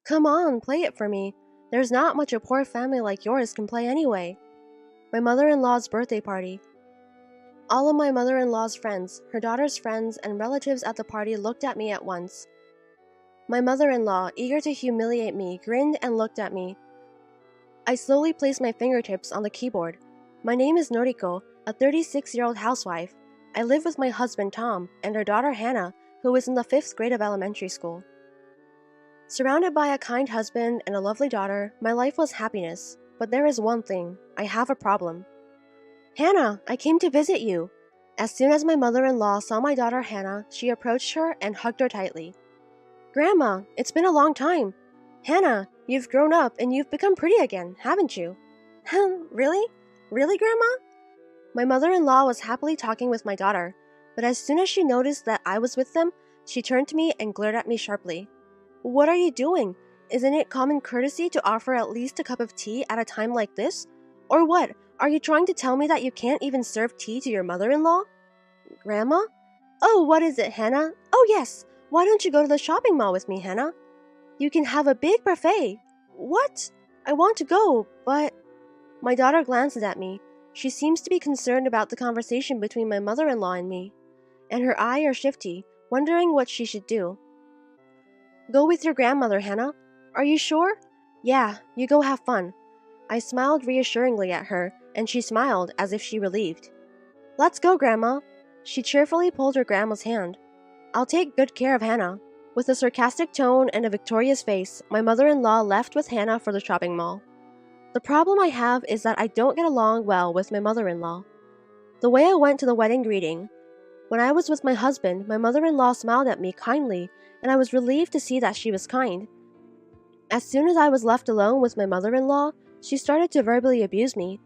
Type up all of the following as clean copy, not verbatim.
Come on, play it for me. There's not much a poor family like yours can play anyway. My mother-in-law's birthday party. All of my mother-in-law's friends, her daughter's friends, and relatives at the party looked at me at once. My mother-in-law, eager to humiliate me, grinned and looked at me. I slowly placed my fingertips on the keyboard. My name is Noriko, a 36-year-old housewife. I live with my husband Tom and our daughter Hannah, who is in the 5th grade of elementary school. Surrounded by a kind husband and a lovely daughter, my life was happiness. But there is one thing. I have a problem. Hannah, I came to visit you. As soon as my mother-in-law saw my daughter Hannah, she approached her and hugged her tightly. Grandma, it's been a long time. Hannah, you've grown up and you've become pretty again, haven't you? Really? Really, Grandma? My mother-in-law was happily talking with my daughter, but as soon as she noticed that I was with them, she turned to me and glared at me sharply. What are you doing? Isn't it common courtesy to offer at least a cup of tea at a time like this? Or what? Are you trying to tell me that you can't even serve tea to your mother-in-law? Grandma? Oh, what is it, Hannah? Oh, yes. Why don't you go to the shopping mall with me, Hannah? You can have a big buffet. What? I want to go, but... My daughter glances at me. She seems to be concerned about the conversation between my mother-in-law and me, and her eyes are shifty, wondering what she should do. Go with your grandmother, Hannah. Are you sure? Yeah, you go have fun. I smiled reassuringly at her, and she smiled as if she relieved. Let's go, Grandma. She cheerfully pulled her grandma's hand. I'll take good care of Hannah. With a sarcastic tone and a victorious face, my mother-in-law left with Hannah for the shopping mall. The problem I have is that I don't get along well with my mother-in-law. The way I went to the wedding greeting, when I was with my husband, my mother-in-law smiled at me kindly, and I was relieved to see that she was kind. As soon as I was left alone with my mother-in-law, she started to verbally abuse me.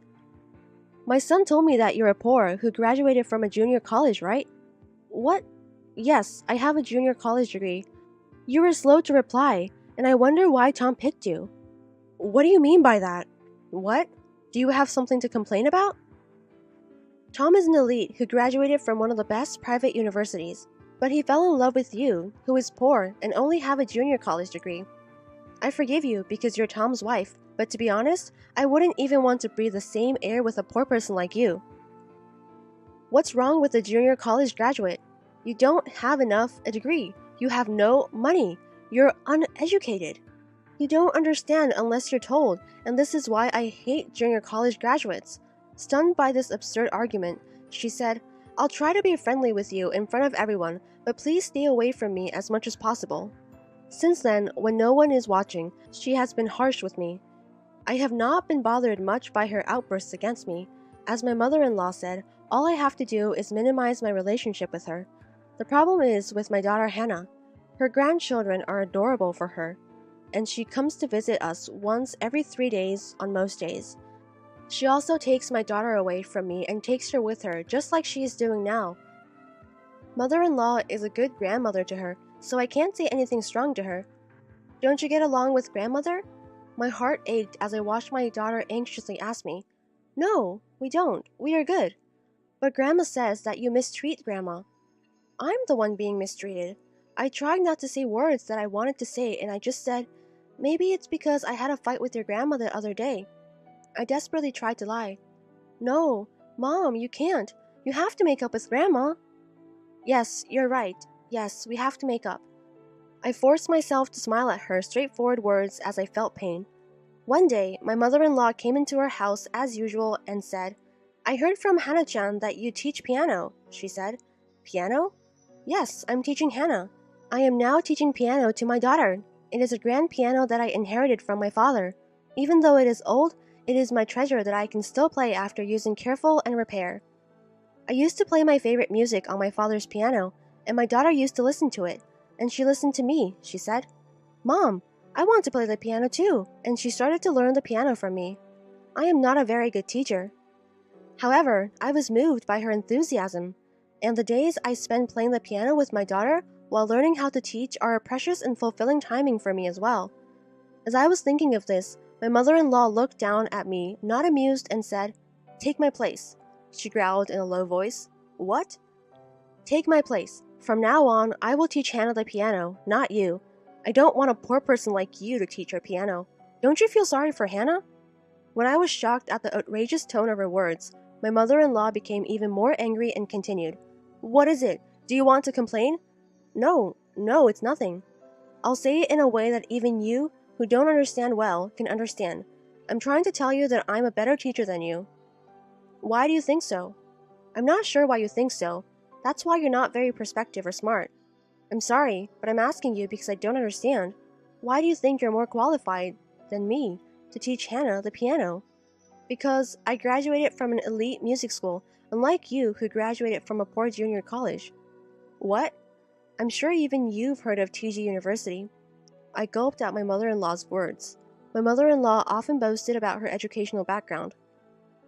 My son told me that you're a poor who graduated from a junior college, right? What? Yes, I have a junior college degree. You were slow to reply, and I wonder why Tom picked you. What do you mean by that? What? Do you have something to complain about? Tom is an elite who graduated from one of the best private universities, but he fell in love with you, who is poor and only have a junior college degree. I forgive you because you're Tom's wife, but to be honest, I wouldn't even want to breathe the same air with a poor person like you. What's wrong with a junior college graduate? You don't have a degree. You have no money. You're uneducated. You don't understand unless you're told, and this is why I hate junior college graduates. Stunned by this absurd argument, she said, I'll try to be friendly with you in front of everyone, but please stay away from me as much as possible. Since then, when no one is watching, she has been harsh with me. I have not been bothered much by her outbursts against me. As my mother-in-law said, all I have to do is minimize my relationship with her. The problem is with my daughter Hannah. Her grandchildren are adorable for her, and she comes to visit us once every 3 days on most days. She also takes my daughter away from me and takes her with her, just like she is doing now. Mother-in-law is a good grandmother to her, so I can't say anything strong to her. Don't you get along with grandmother? My heart ached as I watched my daughter anxiously ask me. No, we don't. We are good. But Grandma says that you mistreat Grandma. I'm the one being mistreated. I tried not to say words that I wanted to say, and I just said, maybe it's because I had a fight with your grandma the other day. I desperately tried to lie. No, Mom, you can't. You have to make up with Grandma. Yes, you're right. Yes, we have to make up. I forced myself to smile at her straightforward words as I felt pain. One day, my mother-in-law came into our house as usual and said, I heard from Hannah-chan that you teach piano, she said. Piano? Yes, I'm teaching Hannah. I am now teaching piano to my daughter. It is a grand piano that I inherited from my father. Even though it is old, it is my treasure that I can still play after using careful and repair. I used to play my favorite music on my father's piano, and my daughter used to listen to it, and she listened to me, she said. Mom, I want to play the piano too, and she started to learn the piano from me. I am not a very good teacher. However, I was moved by her enthusiasm, and the days I spend playing the piano with my daughter while learning how to teach are a precious and fulfilling timing for me as well. As I was thinking of this, my mother-in-law looked down at me, not amused, and said, Take my place. She growled in a low voice. What? Take my place. From now on, I will teach Hannah the piano, not you. I don't want a poor person like you to teach her piano. Don't you feel sorry for Hannah?" When I was shocked at the outrageous tone of her words, my mother-in-law became even more angry and continued, "What is it? Do you want to complain?" No, it's nothing. I'll say it in a way that even you, who don't understand well, can understand. I'm trying to tell you that I'm a better teacher than you." "Why do you think so?" "I'm not sure why you think so. That's why you're not very perceptive or smart. I'm sorry, but I'm asking you because I don't understand. Why do you think you're more qualified than me to teach Hannah the piano?" "Because I graduated from an elite music school, unlike you who graduated from a poor junior college." "What? I'm sure even you've heard of TG University." I gulped at my mother-in-law's words. My mother-in-law often boasted about her educational background.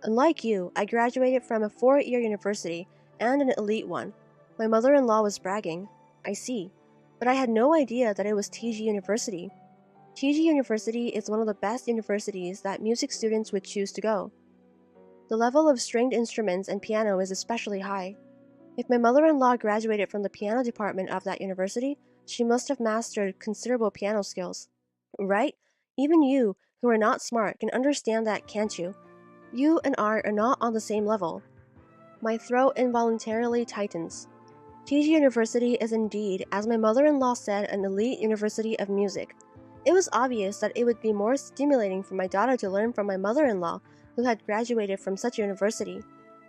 "Unlike you, I graduated from a 4-year university, and an elite one." My mother-in-law was bragging. "I see. But I had no idea that it was TG University." "TG University is one of the best universities that music students would choose to go. The level of stringed instruments and piano is especially high. If my mother-in-law graduated from the piano department of that university, she must have mastered considerable piano skills. Right? Even you, who are not smart, can understand that, can't you? You and I are not on the same level." My throat involuntarily tightens. TG University is indeed, as my mother-in-law said, an elite university of music. It was obvious that it would be more stimulating for my daughter to learn from my mother-in-law, who had graduated from such a university.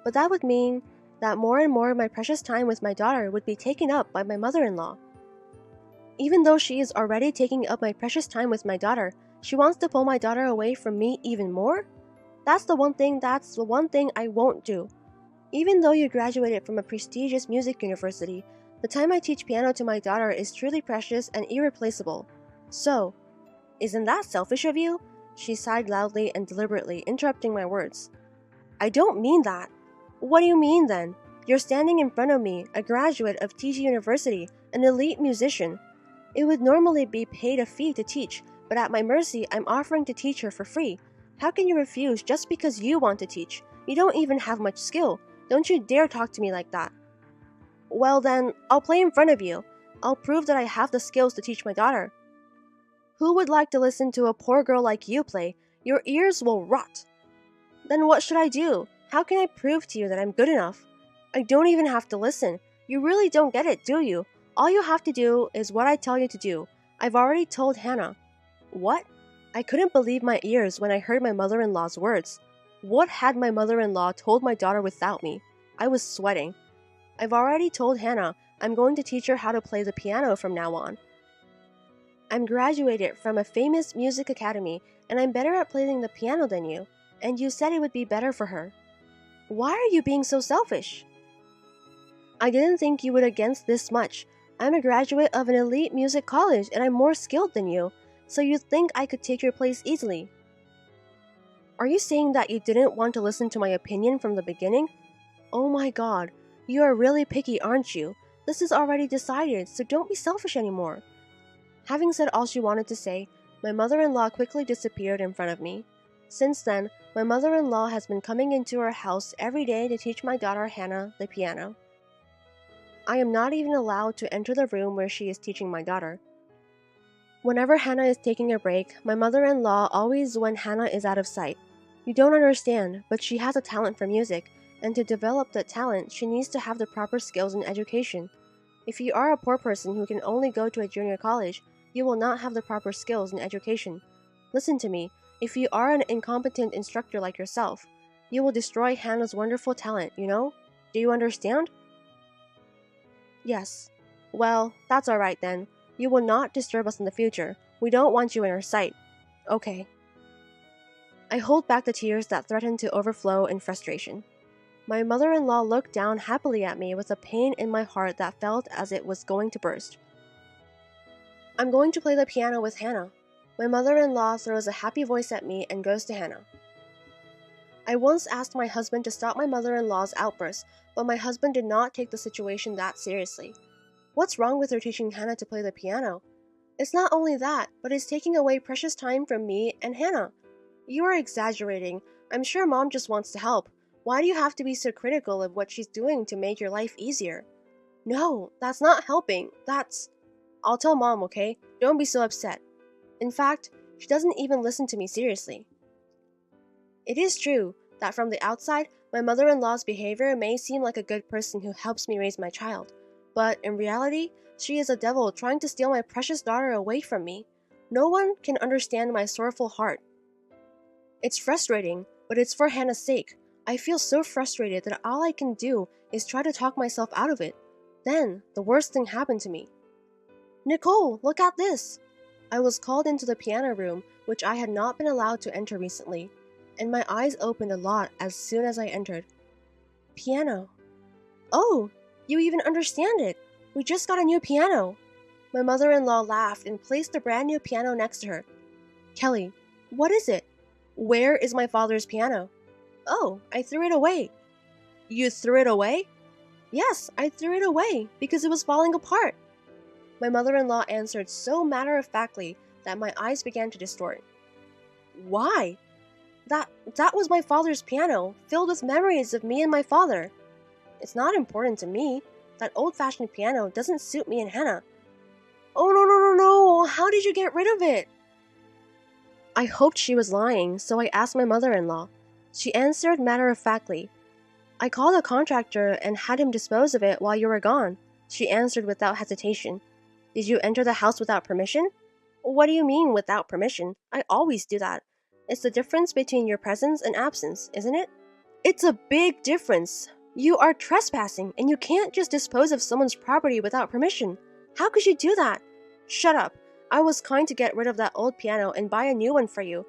But that would mean that more and more of my precious time with my daughter would be taken up by my mother-in-law. Even though she is already taking up my precious time with my daughter, she wants to pull my daughter away from me even more? That's the one thing I won't do. Even though you graduated from a prestigious music university, the time I teach piano to my daughter is truly precious and irreplaceable. So, isn't that selfish of you?" She sighed loudly and deliberately, interrupting my words. "I don't mean that." "What do you mean then? You're standing in front of me, a graduate of TG University, an elite musician. It would normally be paid a fee to teach, but at my mercy, I'm offering to teach her for free. How can you refuse just because you want to teach? You don't even have much skill. Don't you dare talk to me like that." "Well then, I'll play in front of you. I'll prove that I have the skills to teach my daughter." "Who would like to listen to a poor girl like you play? Your ears will rot." "Then what should I do? How can I prove to you that I'm good enough?" "I don't even have to listen. You really don't get it, do you? All you have to do is what I tell you to do. I've already told Hannah." "What?" I couldn't believe my ears when I heard my mother-in-law's words. What had my mother-in-law told my daughter without me? I was sweating. "I've already told Hannah I'm going to teach her how to play the piano from now on. I'm graduated from a famous music academy, and I'm better at playing the piano than you, and you said it would be better for her." "Why are you being so selfish?" "I didn't think you would against this much. I'm a graduate of an elite music college, and I'm more skilled than you, so you'd think I could take your place easily." "Are you saying that you didn't want to listen to my opinion from the beginning?" "Oh my God, you are really picky, aren't you? This is already decided, so don't be selfish anymore." Having said all she wanted to say, my mother-in-law quickly disappeared in front of me. Since then, my mother-in-law has been coming into our house every day to teach my daughter Hannah the piano. I am not even allowed to enter the room where she is teaching my daughter. Whenever Hannah is taking a break, my mother-in-law always when Hannah is out of sight. You don't understand, but she has a talent for music, and to develop that talent, she needs to have the proper skills and education. If you are a poor person who can only go to a junior college, you will not have the proper skills and education. Listen to me, if you are an incompetent instructor like yourself, you will destroy Hannah's wonderful talent, you know? Do you understand? Yes. Well, that's alright then. You will not disturb us in the future. We don't want you in our sight. Okay. I hold back the tears that threatened to overflow in frustration. My mother-in-law looked down happily at me with a pain in my heart that felt as it was going to burst. I'm going to play the piano with Hannah. My mother-in-law throws a happy voice at me and goes to Hannah. I once asked my husband to stop my mother-in-law's outbursts, but my husband did not take the situation that seriously. What's wrong with her teaching Hannah to play the piano? It's not only that, but it's taking away precious time from me and Hannah. You are exaggerating. I'm sure Mom just wants to help. Why do you have to be so critical of what she's doing to make your life easier? No, that's not helping. That's... I'll tell Mom, okay? Don't be so upset. In fact, she doesn't even listen to me seriously. It is true that from the outside, my mother-in-law's behavior may seem like a good person who helps me raise my child. But in reality, she is a devil trying to steal my precious daughter away from me. No one can understand my sorrowful heart. It's frustrating, but it's for Hannah's sake. I feel so frustrated that all I can do is try to talk myself out of it. Then, the worst thing happened to me. Nicole, look at this! I was called into the piano room, which I had not been allowed to enter recently, and my eyes opened a lot as soon as I entered. Piano. Oh, you even understand it! We just got a new piano! My mother-in-law laughed and placed the brand new piano next to her. Kelly, what is it? Where is my father's piano? Oh, I threw it away. You threw it away? Yes, I threw it away because it was falling apart. My mother-in-law answered so matter-of-factly that my eyes began to distort. Why? That was my father's piano, filled with memories of me and my father. It's not important to me. That old-fashioned piano doesn't suit me and Hannah. Oh, no, how did you get rid of it? I hoped she was lying, so I asked my mother-in-law. She answered matter-of-factly. I called a contractor and had him dispose of it while you were gone. She answered without hesitation. Did you enter the house without permission? What do you mean, without permission? I always do that. It's the difference between your presence and absence, isn't it? It's a big difference. You are trespassing, and you can't just dispose of someone's property without permission. How could you do that? Shut up. I was kind to get rid of that old piano and buy a new one for you.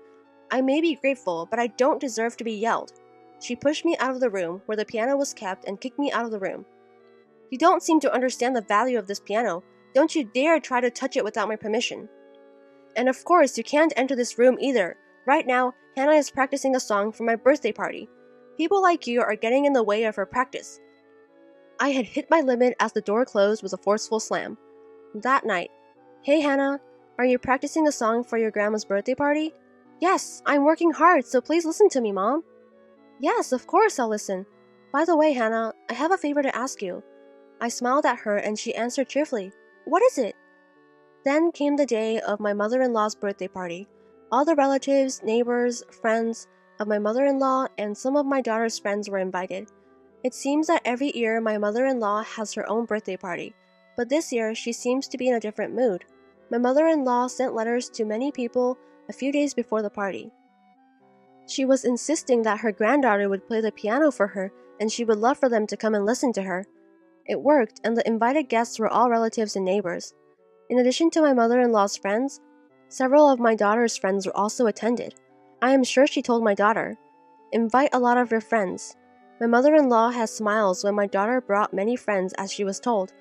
I may be grateful, but I don't deserve to be yelled. She pushed me out of the room where the piano was kept and kicked me out of the room. You don't seem to understand the value of this piano. Don't you dare try to touch it without my permission. And of course, you can't enter this room either. Right now, Hannah is practicing a song for my birthday party. People like you are getting in the way of her practice. I had hit my limit as the door closed with a forceful slam. That night, Hey Hannah, are you practicing a song for your grandma's birthday party? Yes, I'm working hard, so please listen to me, Mom. Yes, of course I'll listen. By the way, Hannah, I have a favor to ask you. I smiled at her and she answered cheerfully. What is it? Then came the day of my mother-in-law's birthday party. All the relatives, neighbors, friends of my mother-in-law and some of my daughter's friends were invited. It seems that every year my mother-in-law has her own birthday party, but this year she seems to be in a different mood. My mother-in-law sent letters to many people a few days before the party. She was insisting that her granddaughter would play the piano for her and she would love for them to come and listen to her. It worked, and the invited guests were all relatives and neighbors. In addition to my mother-in-law's friends, several of my daughter's friends were also attended. I am sure she told my daughter, invite a lot of your friends. My mother-in-law had smiles when my daughter brought many friends as she was told.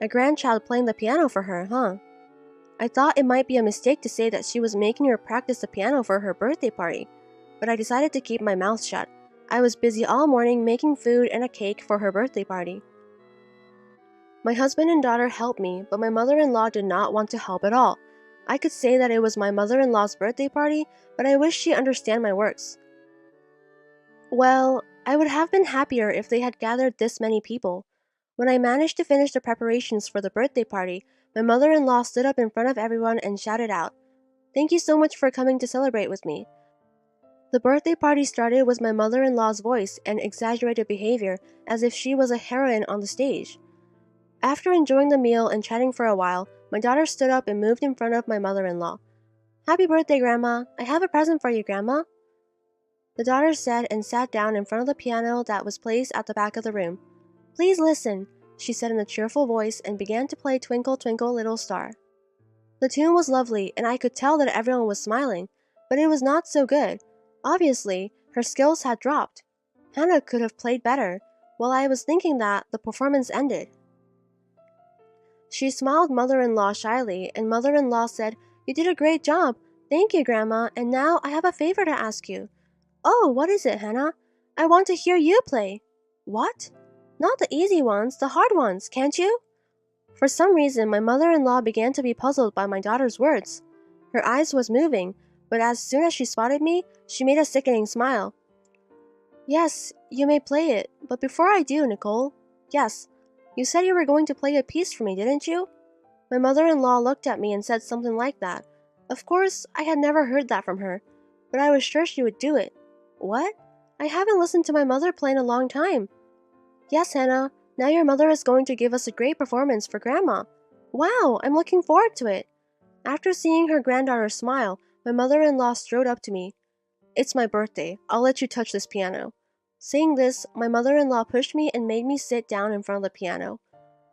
A grandchild playing the piano for her, huh? I thought it might be a mistake to say that she was making her practice the piano for her birthday party, but I decided to keep my mouth shut. I was busy all morning making food and a cake for her birthday party. My husband and daughter helped me, but my mother-in-law did not want to help at all. I could say that it was my mother-in-law's birthday party, but I wish she understand my works. Well, I would have been happier if they had gathered this many people. When I managed to finish the preparations for the birthday party, my mother-in-law stood up in front of everyone and shouted out, "Thank you so much for coming to celebrate with me." The birthday party started with my mother-in-law's voice and exaggerated behavior as if she was a heroine on the stage. After enjoying the meal and chatting for a while, my daughter stood up and moved in front of my mother-in-law. "Happy birthday, Grandma! I have a present for you, Grandma." The daughter said and sat down in front of the piano that was placed at the back of the room. "Please listen," she said in a cheerful voice and began to play Twinkle, Twinkle, Little Star. The tune was lovely and I could tell that everyone was smiling, but it was not so good. Obviously, her skills had dropped. Hannah could have played better. While I was thinking that, the performance ended. She smiled mother-in-law shyly, and mother-in-law said, "You did a great job. Thank you, Grandma, and now I have a favor to ask you." "Oh, what is it, Hannah?" "I want to hear you play." "What?" "Not the easy ones, the hard ones, can't you?" For some reason, my mother-in-law began to be puzzled by my daughter's words. Her eyes was moving, but as soon as she spotted me, she made a sickening smile. "Yes, you may play it, but before I do, Nicole." "Yes, you said you were going to play a piece for me, didn't you?" My mother-in-law looked at me and said something like that. Of course, I had never heard that from her, but I was sure she would do it. What? I haven't listened to my mother play in a long time. Yes, Hannah, now your mother is going to give us a great performance for Grandma. Wow, I'm looking forward to it. After seeing her granddaughter smile, my mother-in-law strode up to me. It's my birthday. I'll let you touch this piano. Saying this, my mother-in-law pushed me and made me sit down in front of the piano.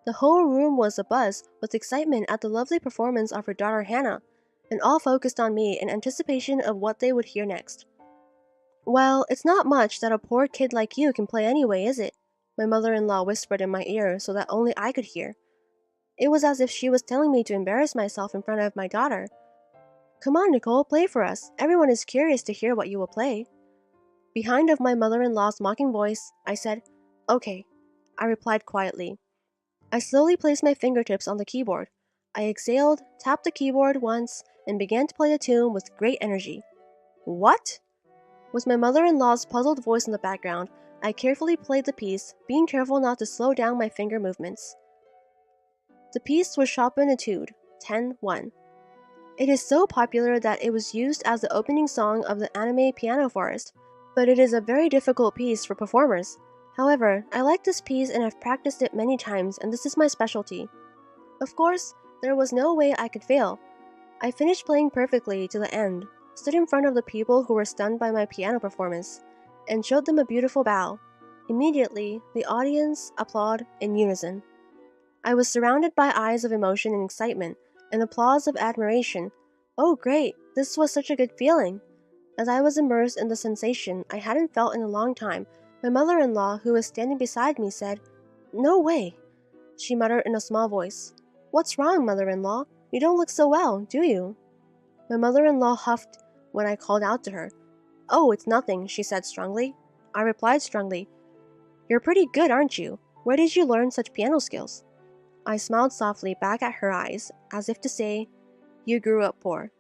The whole room was abuzz with excitement at the lovely performance of her daughter Hannah, and all focused on me in anticipation of what they would hear next. Well, it's not much that a poor kid like you can play anyway, is it? My mother-in-law whispered in my ear so that only I could hear. It was as if she was telling me to embarrass myself in front of my daughter. Come on, Nicole, play for us. Everyone is curious to hear what you will play. Behind of my mother-in-law's mocking voice, I said, Okay, I replied quietly. I slowly placed my fingertips on the keyboard. I exhaled, tapped the keyboard once, and began to play the tune with great energy. What? With my mother-in-law's puzzled voice in the background, I carefully played the piece, being careful not to slow down my finger movements. The piece was Chopin Etude, 10-1. It is so popular that it was used as the opening song of the anime Piano Forest, but it is a very difficult piece for performers. However, I like this piece and have practiced it many times, and this is my specialty. Of course, there was no way I could fail. I finished playing perfectly to the end, stood in front of the people who were stunned by my piano performance, and showed them a beautiful bow. Immediately, the audience applauded in unison. I was surrounded by eyes of emotion and excitement, and applause of admiration. Oh great, this was such a good feeling. As I was immersed in the sensation I hadn't felt in a long time, my mother-in-law, who was standing beside me, said, No way, she muttered in a small voice. What's wrong, mother-in-law? You don't look so well, do you? My mother-in-law huffed when I called out to her. Oh, it's nothing, she said strongly. I replied strongly, You're pretty good, aren't you? Where did you learn such piano skills? I smiled softly back at her eyes, as if to say, You grew up poor.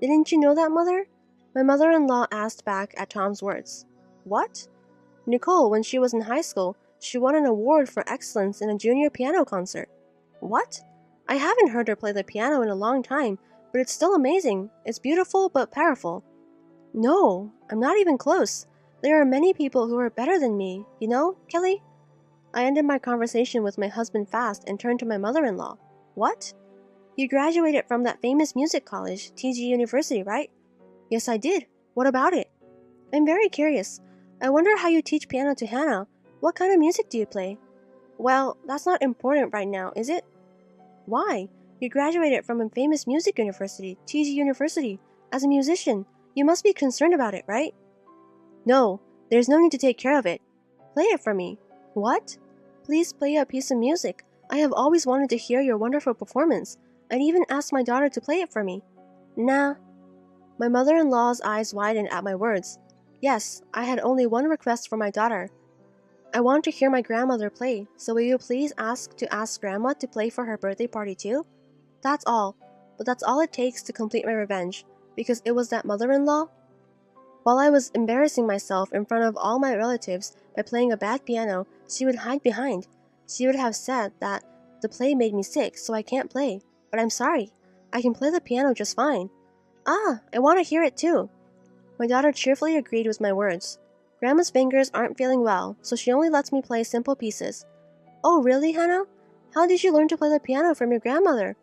Didn't you know that, Mother? My mother-in-law asked back at Tom's words. What? Nicole, when she was in high school, she won an award for excellence in a junior piano concert. What? I haven't heard her play the piano in a long time, but it's still amazing. It's beautiful but powerful. No, I'm not even close. There are many people who are better than me, you know, Kelly? I ended my conversation with my husband fast and turned to my mother-in-law. What? You graduated from that famous music college, TG University, right? Yes, I did. What about it? I'm very curious. I wonder how you teach piano to Hannah. What kind of music do you play? Well, that's not important right now, is it? Why? You graduated from a famous music university, TG University. As a musician, you must be concerned about it, right? No, there's no need to take care of it. Play it for me. What? Please play a piece of music. I have always wanted to hear your wonderful performance. I'd even asked my daughter to play it for me. Nah. My mother-in-law's eyes widened at my words. Yes, I had only one request for my daughter. I want to hear my grandmother play, so will you please ask Grandma to play for her birthday party too? That's all, but that's all it takes to complete my revenge, because it was that mother-in-law. While I was embarrassing myself in front of all my relatives by playing a bad piano, she would hide behind. She would have said that the play made me sick, so I can't play. But I'm sorry. I can play the piano just fine. Ah, I want to hear it too. My daughter cheerfully agreed with my words. Grandma's fingers aren't feeling well, so she only lets me play simple pieces. Oh, really, Hannah? How did you learn to play the piano from your grandmother?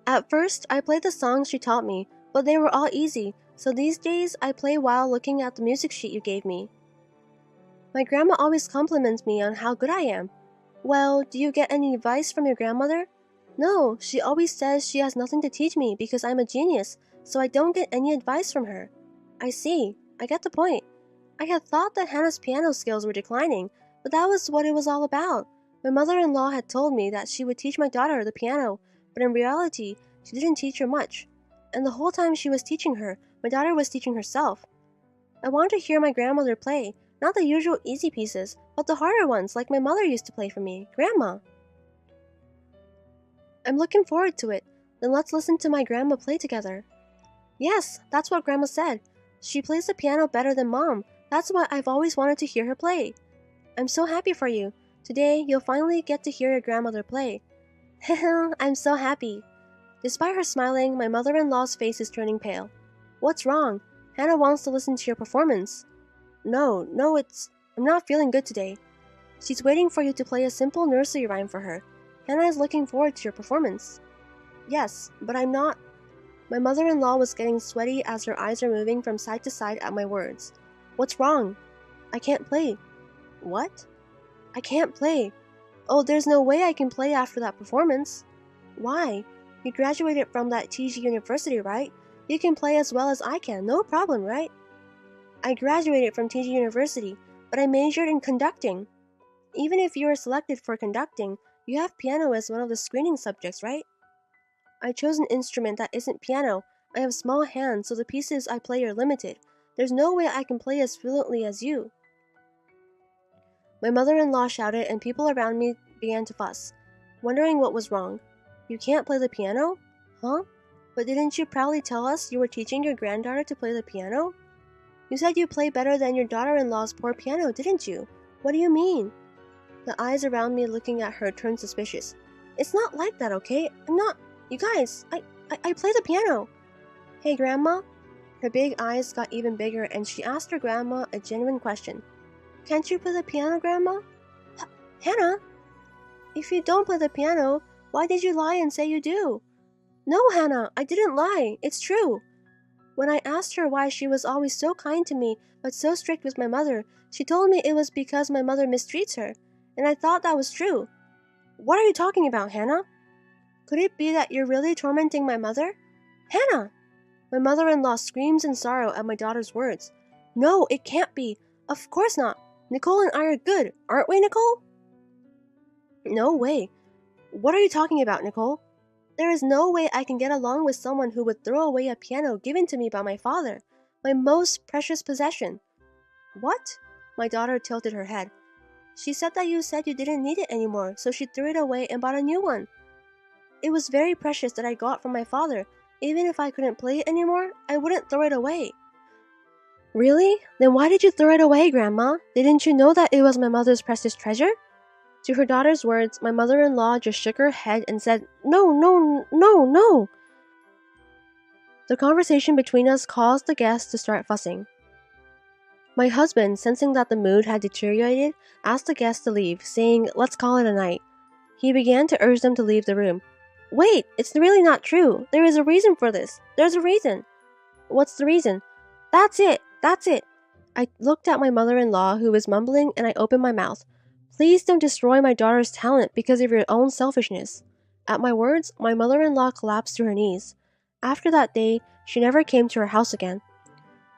At first, I played the songs she taught me, but they were all easy, so these days I play while looking at the music sheet you gave me. My grandma always compliments me on how good I am. Well, do you get any advice from your grandmother? No, she always says she has nothing to teach me because I'm a genius, so I don't get any advice from her. I see. I get the point. I had thought that Hannah's piano skills were declining, but that was what it was all about. My mother-in-law had told me that she would teach my daughter the piano, but in reality, she didn't teach her much. And the whole time she was teaching her, my daughter was teaching herself. I want to hear my grandmother play, not the usual easy pieces, but the harder ones like my mother used to play for me, Grandma. I'm looking forward to it. Then let's listen to my grandma play together. Yes, that's what Grandma said. She plays the piano better than Mom. That's why I've always wanted to hear her play. I'm so happy for you. Today, you'll finally get to hear your grandmother play. I'm so happy. Despite her smiling, my mother-in-law's face is turning pale. What's wrong? Hannah wants to listen to your performance. No, I'm not feeling good today. She's waiting for you to play a simple nursery rhyme for her. Hannah is looking forward to your performance. Yes, but I'm not. My mother-in-law was getting sweaty as her eyes are moving from side to side at my words. What's wrong? I can't play. What? I can't play. Oh, there's no way I can play after that performance. Why? You graduated from that TG University, right? You can play as well as I can, no problem, right? I graduated from TG University, but I majored in conducting. Even if you are selected for conducting, you have piano as one of the screening subjects, right? I chose an instrument that isn't piano. I have small hands, so the pieces I play are limited. There's no way I can play as fluently as you. My mother-in-law shouted and people around me began to fuss, wondering what was wrong. You can't play the piano? Huh? But didn't you proudly tell us you were teaching your granddaughter to play the piano? You said you play better than your daughter-in-law's poor piano, didn't you? What do you mean? The eyes around me looking at her turned suspicious. It's not like that, okay? I'm not... You guys, I play the piano. Hey, Grandma? Her big eyes got even bigger and she asked her grandma a genuine question. Can't you play the piano, Grandma? Hannah? If you don't play the piano, why did you lie and say you do? No, Hannah, I didn't lie. It's true. When I asked her why she was always so kind to me but so strict with my mother, she told me it was because my mother mistreats her, and I thought that was true. What are you talking about, Hannah? Could it be that you're really tormenting my mother? Hannah! My mother-in-law screams in sorrow at my daughter's words. No, it can't be. Of course not. Nicole and I are good, aren't we, Nicole? No way. What are you talking about, Nicole? There is no way I can get along with someone who would throw away a piano given to me by my father, my most precious possession. What? My daughter tilted her head. She said that you said you didn't need it anymore, so she threw it away and bought a new one. It was very precious that I got from my father. Even if I couldn't play it anymore, I wouldn't throw it away. Really? Then why did you throw it away, Grandma? Didn't you know that it was my mother's precious treasure? To her daughter's words, my mother-in-law just shook her head and said, No. The conversation between us caused the guests to start fussing. My husband, sensing that the mood had deteriorated, asked the guests to leave, saying, Let's call it a night. He began to urge them to leave the room. Wait, it's really not true. There is a reason for this. There's a reason. What's the reason? That's it. I looked at my mother-in-law, who was mumbling, and I opened my mouth. Please don't destroy my daughter's talent because of your own selfishness. At my words, my mother-in-law collapsed to her knees. After that day, she never came to our house again.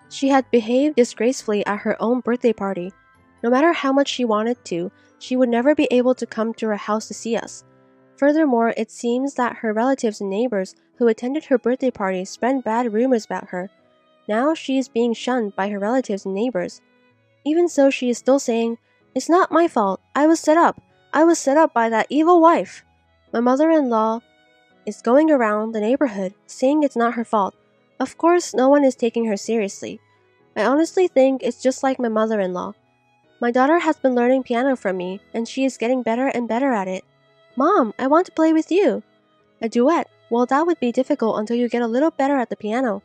She had behaved disgracefully at her own birthday party. No matter how much she wanted to, she would never be able to come to our house to see us. Furthermore, it seems that her relatives and neighbors who attended her birthday party spread bad rumors about her. Now she is being shunned by her relatives and neighbors. Even so, she is still saying, It's not my fault. I was set up by that evil wife. My mother-in-law is going around the neighborhood saying it's not her fault. Of course, no one is taking her seriously. I honestly think it's just like my mother-in-law. My daughter has been learning piano from me, and she is getting better and better at it. Mom, I want to play with you. A duet? Well, that would be difficult until you get a little better at the piano.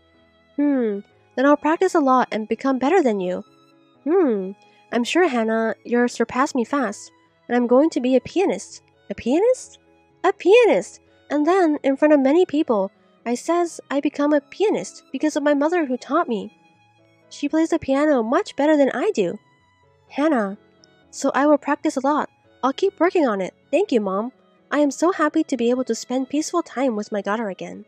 Then I'll practice a lot and become better than you. I'm sure, Hannah, you'll surpass me fast, and I'm going to be a pianist. A pianist? A pianist! And then, in front of many people, I says I become a pianist because of my mother who taught me. She plays the piano much better than I do. Hannah, so I will practice a lot. I'll keep working on it. Thank you, Mom. I am so happy to be able to spend peaceful time with my daughter again.